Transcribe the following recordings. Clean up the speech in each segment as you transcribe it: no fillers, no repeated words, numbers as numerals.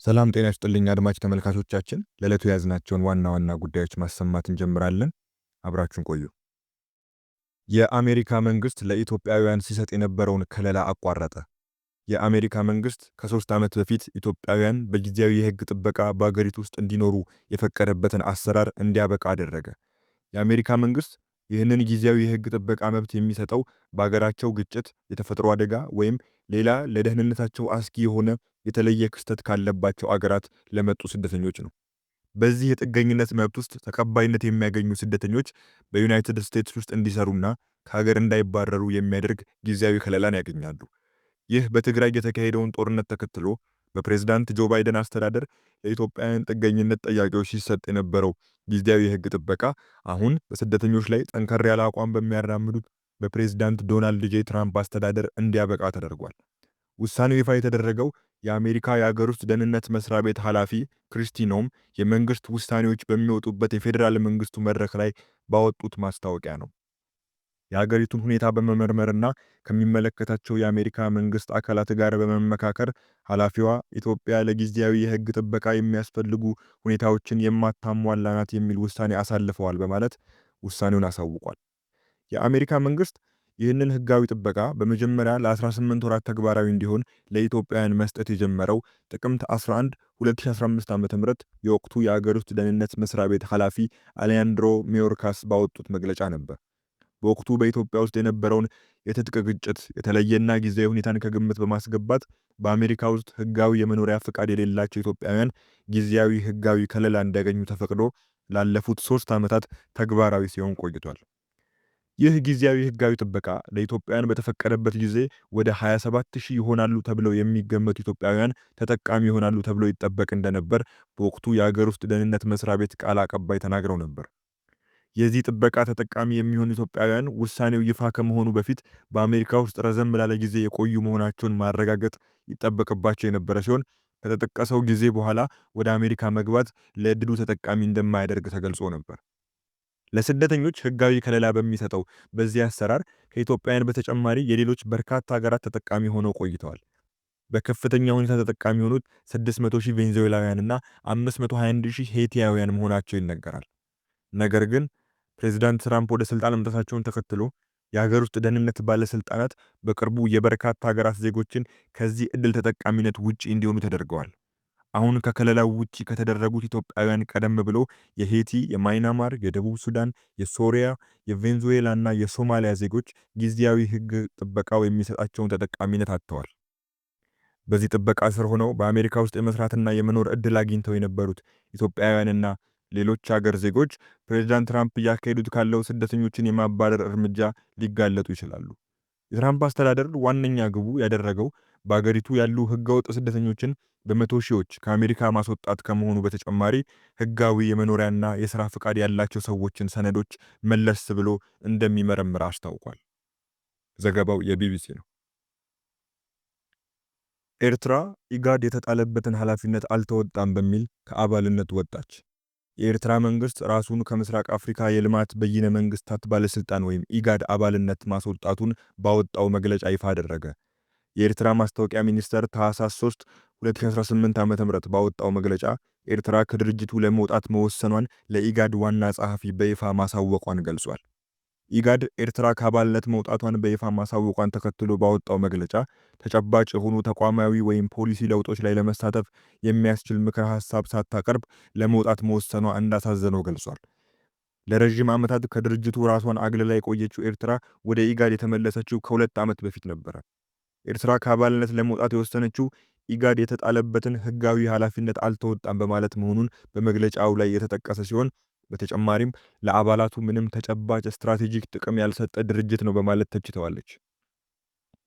ሰላም ጤና ይስጥልኝ አድማጭ ተመልካቾቻችን፣ ለዕለቱ የያዝናቸውን ዋና ዋና ጉዳዮች ማሰማት እንጀምራለን። አብራችሁን ቆዩ። የአሜሪካ መንግስት ለኢትዮጵያውያን ሲሰጥ የነበረውን ከለላ አቋረጠ። የአሜሪካ መንግስት ከ3 ዓመት በፊት ኢትዮጵያውያን በጊዜያዊ የህግ ጥበቃ በአገሪቱ ውስጥ እንዲኖሩ የፈቀደበትን አሰራር እንዲያበቃ አደረገ። የአሜሪካ መንግስት ይህንን ጊዜያዊ የህግ ጥበቃ መብት የሚሰጠው በአገራቸው ግጭት፣ የተፈጥሮ አደጋ ወይም ሌላ ለደህንነታቸው አስጊ የሆነ የተለየ ክስተት ካለባቸው አገራት ለመጡ ስደተኞች ነው። በዚህ የጥገኝነት መብት ውስጥ ተቀባይነት የሚያገኙ ስደተኞች በዩናይትድ ስቴትስ ውስጥ እንዲሰሩና ከሀገር እንዳይባረሩ የሚያደርግ ጊዜያዊ ከለላን ያገኛሉ። ይህ በትግራይ የተካሄደውን ጦርነት ተከትሎ በፕሬዝዳንት ጆ ባይደን አስተዳደር ለኢትዮጵያውያን ጥገኝነት ጠያቂዎች ሲሰጥ የነበረው ጊዜያዊ የህግ ጥበቃ አሁን በስደተኞች ላይ ጠንከር ያለ አቋም በሚያራምዱት በፕሬዝዳንት ዶናልድ ጄ ትራምፕ አስተዳደር እንዲያበቃ ተደርጓል። ውሳኔው ይፋ የተደረገው የአሜሪካ የአገር ውስጥ ደህንነት መስሪያ ቤት ኃላፊ ክሪስቲ ኖም የመንግስት ውሳኔዎች በሚወጡበት የፌዴራል መንግስቱ መድረክ ላይ ባወጡት ማስታወቂያ ነው። የሀገሪቱን ሁኔታ በመመርመርና ከሚመለከታቸው የአሜሪካ መንግስት አካላት ጋር በመመካከር ኃላፊዋ ኢትዮጵያ ለጊዜያዊ የህግ ጥበቃ የሚያስፈልጉ ሁኔታዎችን የማታሟላ ናት የሚል ውሳኔ አሳልፈዋል በማለት ውሳኔውን አሳውቋል። የአሜሪካ መንግስት ይህንን ህጋዊ ጥበቃ በመጀመሪያ ለ18 ወራት ተግባራዊ እንዲሆን ለኢትዮጵያውያን መስጠት የጀመረው ጥቅምት 11 2015 ዓ.ም የወቅቱ የአገር ውስጥ ደህንነት መስሪያ ቤት ኃላፊ አሌያንድሮ ሜዮርካስ ባወጡት መግለጫ ነበር። በወቅቱ በኢትዮጵያ ውስጥ የነበረውን የትጥቅ ግጭት የተለየና ጊዜያዊ ሁኔታን ከግምት በማስገባት በአሜሪካ ውስጥ ህጋዊ የመኖሪያ ፍቃድ የሌላቸው ኢትዮጵያውያን ጊዜያዊ ህጋዊ ከለላ እንዲያገኙ ተፈቅዶ ላለፉት 3 ዓመታት ተግባራዊ ሲሆን ቆይቷል። ይህ ጊዜያዊ ህጋዊ ጥበቃ ለኢትዮጵያውያን በተፈቀደበት ጊዜ ወደ 27000 ይሆናሉ ተብለው የሚገመቱ ኢትዮጵያውያን ተጠቃሚ ይሆናሉ ተብሎ ይጠበቅ እንደነበር በወቅቱ የአገር ውስጥ ደህንነት መስሪያ ቤት ቃል አቀባይ ተናግረው ነበር። የዚህ ጥበቃ ተጠቃሚ የሚሆኑ ኢትዮጵያውያን ውሳኔው ይፋ ከመሆኑ በፊት በአሜሪካ ውስጥ ረዘም ላለ ጊዜ የቆዩ መሆናቸውን ማረጋገጥ ይጠበቅባቸው የነበረ ሲሆን ከተጠቀሰው ጊዜ በኋላ ወደ አሜሪካ መግባት ለዕድሉ ተጠቃሚ እንደማያደርግ ተገልጾ ነበር። ለስደተኞች ህጋዊ ከለላ በሚሰጠው በዚህ አሰራር ከኢትዮጵያውያን በተጨማሪ የሌሎች በርካታ ሀገራት ተጠቃሚ ሆነው ቆይተዋል። በከፍተኛ ሁኔታ ተጠቃሚ የሆኑት 600,000 ቬንዙዌላውያንና 521,000 ሄይቲያውያን መሆናቸው ይነገራል። ነገር ግን ፕሬዝዳንት ትራምፕ ወደ ስልጣን መምጣታቸውን ተከትሎ የሀገር ውስጥ ደህንነት ባለስልጣናት በቅርቡ የበርካታ ሀገራት ዜጎችን ከዚህ ዕድል ተጠቃሚነት ውጪ እንዲሆኑ ተደርገዋል። አሁን ከከለላው ውጪ ከተደረጉት ኢትዮጵያውያን ቀደም ብሎ የሄይቲ፣ የማይናማር፣ የደቡብ ሱዳን፣ የሶሪያ፣ የቬንዙዌላና የሶማሊያ ዜጎች ጊዜያዊ ህግ ጥበቃው የሚሰጣቸውን ተጠቃሚነት አጥተዋል። በዚህ ጥበቃ ስር ሆነው በአሜሪካ ውስጥ የመስራትና የመኖር ዕድል አግኝተው የነበሩት ኢትዮጵያውያንና ሌሎች ሀገር ዜጎች ፕሬዝዳንት ትራምፕ እያካሄዱት ካለው ስደተኞችን የማባረር እርምጃ ሊጋለጡ ይችላሉ። የትራምፕ አስተዳደር ዋነኛ ግቡ ያደረገው በአገሪቱ ያሉ ህገወጥ ስደተኞችን በመቶ ሺዎች ከአሜሪካ ማስወጣት ከመሆኑ በተጨማሪ ህጋዊ የመኖሪያና የሥራ ፍቃድ ያላቸው ሰዎችን ሰነዶች መለስ ብሎ እንደሚመረምር አስታውቋል። ዘገባው የቢቢሲ ነው። ኤርትራ ኢጋድ የተጣለበትን ኃላፊነት አልተወጣም በሚል ከአባልነት ወጣች። የኤርትራ መንግስት ራሱን ከምስራቅ አፍሪካ የልማት በይነ መንግስታት ባለስልጣን ወይም ኢጋድ አባልነት ማስወጣቱን ባወጣው መግለጫ ይፋ አደረገ። የኤርትራ ማስታወቂያ ሚኒስቴር ታህሳስ 3 2018 ዓ.ም ባወጣው መግለጫ ኤርትራ ከድርጅቱ ለመውጣት መወሰኗን ለኢጋድ ዋና ጸሐፊ በይፋ ማሳወቋን ገልጿል። ኢጋድ ኤርትራ ከአባልነት መውጣቷን በይፋ ማሳወቋን ተከትሎ ባወጣው መግለጫ ተጨባጭ የሆኑ ተቋማዊ ወይም ፖሊሲ ለውጦች ላይ ለመሳተፍ የሚያስችል ምክረ ሐሳብ ሳታቀርብ ለመውጣት መወሰኗ እንዳሳዘነው ገልጿል። ለረጅም ዓመታት ከድርጅቱ ራሷን አግልላ የቆየችው ኤርትራ ወደ ኢጋድ የተመለሰችው ከ2 ዓመት በፊት ነበር። ኤርትራ ከአባልነት ለመውጣት የወሰነችው ኢጋድ የተጣለበትን ህጋዊ ኃላፊነት አልተወጣም በማለት መሆኑን በመግለጫው ላይ የተጠቀሰ ሲሆን በተጨማሪም ለአባላቱ ምንም ተጨባጭ ስትራቴጂክ ጥቅም ያልሰጠ ድርጅት ነው በማለት ተችተዋለች።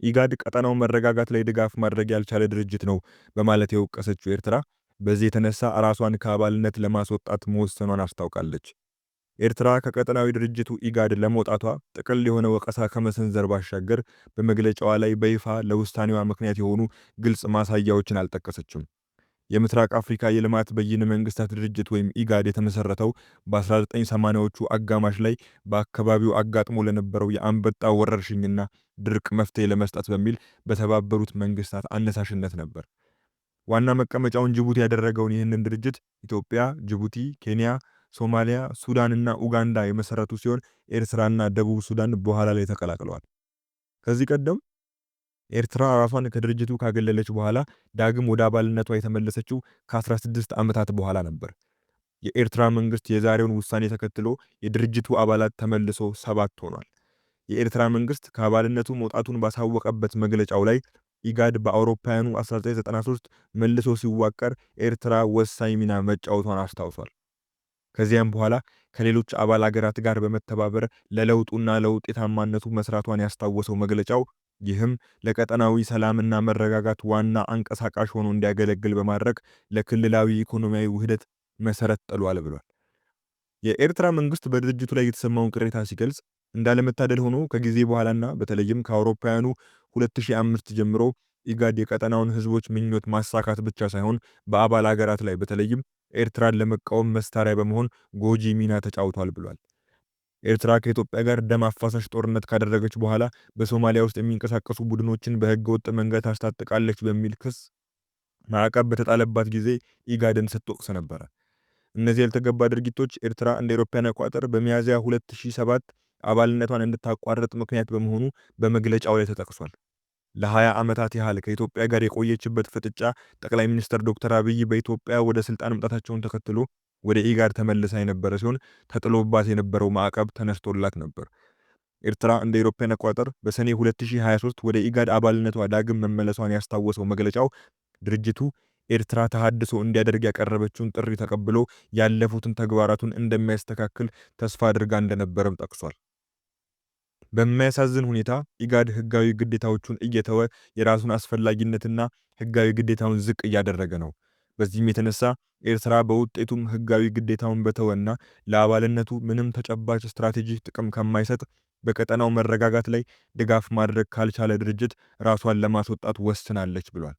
ኢጋድ ቀጠናው መረጋጋት ላይ ድጋፍ ማድረግ ያልቻለ ድርጅት ነው በማለት የወቀሰችው ኤርትራ በዚህ የተነሳ ራሷን ከአባልነት ለማስወጣት መወሰኗን አስታውቃለች። ኤርትራ ከቀጠናዊ ድርጅቱ ኢጋድ ለመውጣቷ ጥቅል የሆነ ወቀሳ ከመሰንዘር ባሻገር በመግለጫዋ ላይ በይፋ ለውሳኔዋ ምክንያት የሆኑ ግልጽ ማሳያዎችን አልጠቀሰችም። የምስራቅ አፍሪካ የልማት በይነ መንግስታት ድርጅት ወይም ኢጋድ የተመሰረተው በ1980ዎቹ አጋማሽ ላይ በአካባቢው አጋጥሞ ለነበረው የአንበጣ ወረርሽኝና ድርቅ መፍትሄ ለመስጠት በሚል በተባበሩት መንግስታት አነሳሽነት ነበር። ዋና መቀመጫውን ጅቡቲ ያደረገውን ይህንን ድርጅት ኢትዮጵያ፣ ጅቡቲ፣ ኬንያ፣ ሶማሊያ፣ ሱዳንና ኡጋንዳ የመሰረቱ ሲሆን ኤርትራና ደቡብ ሱዳን በኋላ ላይ ተቀላቅለዋል። ከዚህ ቀደም ኤርትራ ራሷን ከድርጅቱ ካገለለች በኋላ ዳግም ወደ አባልነቷ የተመለሰችው ከ16 ዓመታት በኋላ ነበር። የኤርትራ መንግስት የዛሬውን ውሳኔ ተከትሎ የድርጅቱ አባላት ተመልሶ 7 ሆኗል። የኤርትራ መንግስት ከአባልነቱ መውጣቱን ባሳወቀበት መግለጫው ላይ ኢጋድ በአውሮፓውያኑ 1993 መልሶ ሲዋቀር ኤርትራ ወሳኝ ሚና መጫወቷን አስታውሷል። ከዚያም በኋላ ከሌሎች አባል አገራት ጋር በመተባበር ለለውጡና ለውጤታማነቱ መስራቷን ያስታወሰው መግለጫው ይህም ለቀጠናዊ ሰላምና መረጋጋት ዋና አንቀሳቃሽ ሆኖ እንዲያገለግል በማድረግ ለክልላዊ ኢኮኖሚያዊ ውህደት መሰረት ጥሏል ብሏል። የኤርትራ መንግስት በድርጅቱ ላይ የተሰማውን ቅሬታ ሲገልጽ እንዳለመታደል ሆኖ ከጊዜ በኋላና በተለይም ከአውሮፓውያኑ 2005 ጀምሮ ኢጋድ የቀጠናውን ህዝቦች ምኞት ማሳካት ብቻ ሳይሆን በአባል አገራት ላይ በተለይም ኤርትራን ለመቃወም መሳሪያ በመሆን ጎጂ ሚና ተጫውቷል ብሏል። ኤርትራ ከኢትዮጵያ ጋር ደም አፋሳሽ ጦርነት ካደረገች በኋላ በሶማሊያ ውስጥ የሚንቀሳቀሱ ቡድኖችን በህገወጥ መንገድ ታስታጥቃለች በሚል ክስ ማዕቀብ በተጣለባት ጊዜ ኢጋድን ስትወቅስ ነበር። እነዚህ ያልተገባ ድርጊቶች ኤርትራ እንደ አውሮፓውያን አቆጣጠር በሚያዝያ 2007 አባልነቷን እንድታቋርጥ ምክንያት በመሆኑ በመግለጫው ላይ ተጠቅሷል። ለ20 ዓመታት ያህል ከኢትዮጵያ ጋር የቆየችበት ፍጥጫ ጠቅላይ ሚኒስትር ዶክተር አብይ በኢትዮጵያ ወደ ስልጣን መምጣታቸውን ተከትሎ ወደ ኢጋድ ተመልሳ የነበረ ሲሆን ተጥሎባት የነበረው ማዕቀብ ተነስቶላት ነበር። ኤርትራ እንደ አውሮፓውያን አቆጣጠር በሰኔ 2023 ወደ ኢጋድ አባልነቷ ዳግም መመለሷን ያስታወሰው መግለጫው ድርጅቱ ኤርትራ ተሃድሶ እንዲያደርግ ያቀረበችውን ጥሪ ተቀብሎ ያለፉትን ተግባራቱን እንደሚያስተካክል ተስፋ አድርጋ እንደነበረም ጠቅሷል። በሚያሳዝን ሁኔታ ኢጋድ ህጋዊ ግዴታዎቹን እየተወ የራሱን አስፈላጊነትና ህጋዊ ግዴታውን ዝቅ እያደረገ ነው። በዚህም የተነሳ ኤርትራ በውጤቱም ህጋዊ ግዴታውን በተወና ለአባልነቱ ምንም ተጨባጭ ስትራቴጂ ጥቅም ከማይሰጥ በቀጠናው መረጋጋት ላይ ድጋፍ ማድረግ ካልቻለ ድርጅት ራሷን ለማስወጣት ወስናለች ብሏል።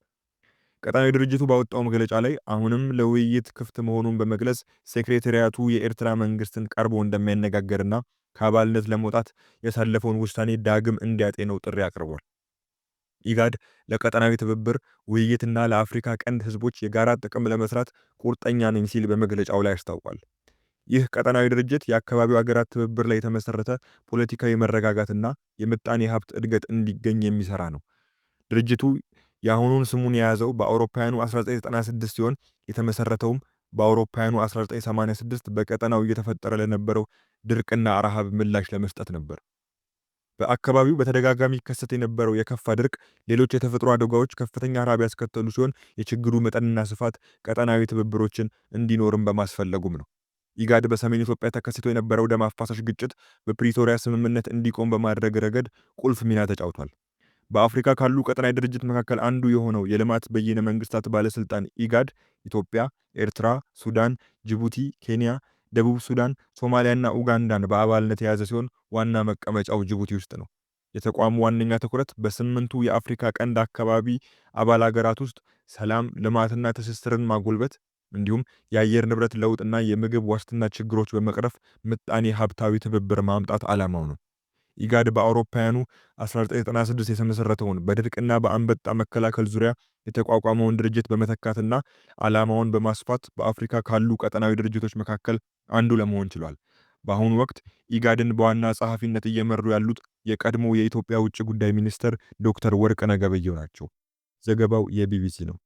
ቀጠናዊ ድርጅቱ ባወጣው መግለጫ ላይ አሁንም ለውይይት ክፍት መሆኑን በመግለጽ ሴክሬታሪያቱ የኤርትራ መንግስትን ቀርቦ እንደሚያነጋገርና ከአባልነት ለመውጣት ያሳለፈውን ውሳኔ ዳግም እንዲያጤነው ጥሪ አቅርቧል። ኢጋድ ለቀጠናዊ ትብብር ውይይትና ለአፍሪካ ቀንድ ህዝቦች የጋራ ጥቅም ለመስራት ቁርጠኛ ነኝ ሲል በመግለጫው ላይ አስታውቋል። ይህ ቀጠናዊ ድርጅት የአካባቢው ሀገራት ትብብር ላይ የተመሰረተ ፖለቲካዊ መረጋጋትና የምጣኔ ሀብት እድገት እንዲገኝ የሚሰራ ነው። ድርጅቱ የአሁኑን ስሙን የያዘው በአውሮፓውያኑ 1996 ሲሆን የተመሰረተውም በአውሮፓውያኑ 1986 በቀጠናው እየተፈጠረ ለነበረው ድርቅና ረሃብ ምላሽ ለመስጠት ነበር። በአካባቢው በተደጋጋሚ ይከሰት የነበረው የከፋ ድርቅ፣ ሌሎች የተፈጥሮ አደጋዎች ከፍተኛ ረሃብ ያስከተሉ ሲሆን የችግሩ መጠንና ስፋት ቀጠናዊ ትብብሮችን እንዲኖርም በማስፈለጉም ነው። ኢጋድ በሰሜን ኢትዮጵያ ተከስቶ የነበረው ደም አፋሳሽ ግጭት በፕሪቶሪያ ስምምነት እንዲቆም በማድረግ ረገድ ቁልፍ ሚና ተጫውቷል። በአፍሪካ ካሉ ቀጠናዊ ድርጅት መካከል አንዱ የሆነው የልማት በይነ መንግስታት ባለስልጣን ኢጋድ ኢትዮጵያ፣ ኤርትራ፣ ሱዳን፣ ጅቡቲ፣ ኬንያ፣ ደቡብ ሱዳን፣ ሶማሊያና ኡጋንዳን በአባልነት የያዘ ሲሆን ዋና መቀመጫው ጅቡቲ ውስጥ ነው። የተቋሙ ዋነኛ ትኩረት በስምንቱ የአፍሪካ ቀንድ አካባቢ አባል ሀገራት ውስጥ ሰላም፣ ልማትና ትስስርን ማጎልበት እንዲሁም የአየር ንብረት ለውጥና የምግብ ዋስትና ችግሮች በመቅረፍ ምጣኔ ሀብታዊ ትብብር ማምጣት ዓላማው ነው። ኢጋድ በአውሮፓውያኑ 1996 የተመሰረተውን በድርቅና በአንበጣ መከላከል ዙሪያ የተቋቋመውን ድርጅት በመተካትና ዓላማውን በማስፋት በአፍሪካ ካሉ ቀጠናዊ ድርጅቶች መካከል አንዱ ለመሆን ችሏል። በአሁኑ ወቅት ኢጋድን በዋና ጸሐፊነት እየመሩ ያሉት የቀድሞ የኢትዮጵያ ውጭ ጉዳይ ሚኒስትር ዶክተር ወርቅነህ ገበየሁ ናቸው። ዘገባው የቢቢሲ ነው።